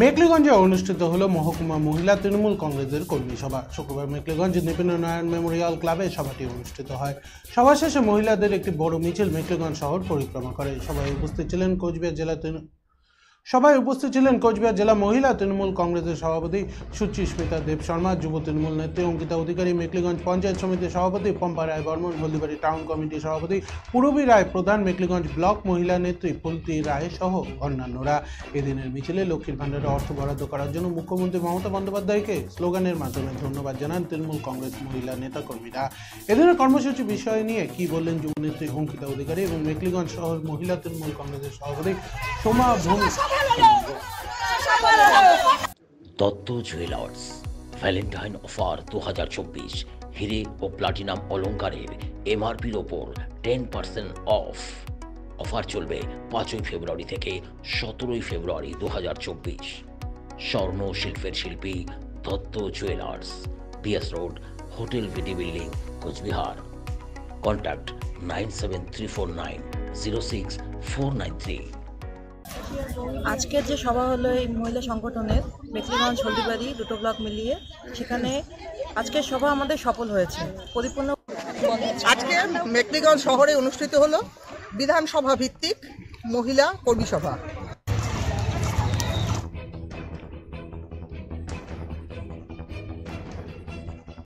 মেকলিগঞ্জে অনুষ্ঠিত হলো মহকুমা মহিলা তৃণমূল কংগ্রেসের কর্মী সভা। শুক্রবার মেকলিগঞ্জ নৃপেন্দ্রনারায়ণ মেমোরিয়াল ক্লাবে সভাটি অনুষ্ঠিত হয়। সভা শেষে মহিলাদের একটি বড় মিছিল মেকলিগঞ্জ শহর পরিক্রমা করে। সভায় উপস্থিত ছিলেন কোচবিহার জেলা মহিলা তৃণমূল কংগ্রেসের সভাপতি সুচিস্মিতা দেব শর্মা, যুব তৃণমূল নেত্রী অঙ্কিতা অধিকারী, মেকলিগঞ্জ পঞ্চায়েত সমিতির সভাপতি পম্পা রায় বর্মন, হলদিবাড়ি টাউন কমিটির সভাপতি পূরবী রায় প্রধান, মেকলিগঞ্জ ব্লক মহিলা নেত্রী পুলতি রায় সহ অন্যান্যরা। এদিনের মিছিলে লক্ষ্মীর ভাণ্ডারে অর্থ বরাদ্দ করার জন্য মুখ্যমন্ত্রী মমতা বন্দ্যোপাধ্যায়কে স্লোগানের মাধ্যমে ধন্যবাদ জানান তৃণমূল কংগ্রেস মহিলা নেতাকর্মীরা। এদিনের কর্মসূচি বিষয় নিয়ে কি বললেন যুবনেত্রী অঙ্কিতা অধিকারী এবং মেকলিগঞ্জ শহর মহিলা তৃণমূল কংগ্রেসের সভাপতি সোমা ভূমি। দত্ত জুয়েলার্স ভ্যালেন্টাইন অফার 2024, হিরে ও প্লাটিনাম অলংকারের এমআরপির ওপর 10% অফ। অফার চলবে 5 ফেব্রুয়ারি থেকে 17 ফেব্রুয়ারি 2024। স্বর্ণ শিল্পের শিল্পী Dutta jewellers, BS road, hotel VT building, Cooch Behar. Contact 9734906493। আজকের যে সভা হলো এই মহিলা সংগঠনের মেকলিগঞ্জ হলদিবাড়ি দুটো ব্লক মিলিয়ে, সেখানে আজকের সভা আমাদের সফল হয়েছে পরিপূর্ণ। আজকে মেকলিগঞ্জ শহরে অনুষ্ঠিত হলো বিধানসভা ভিত্তিক মহিলা কর্মী সভা।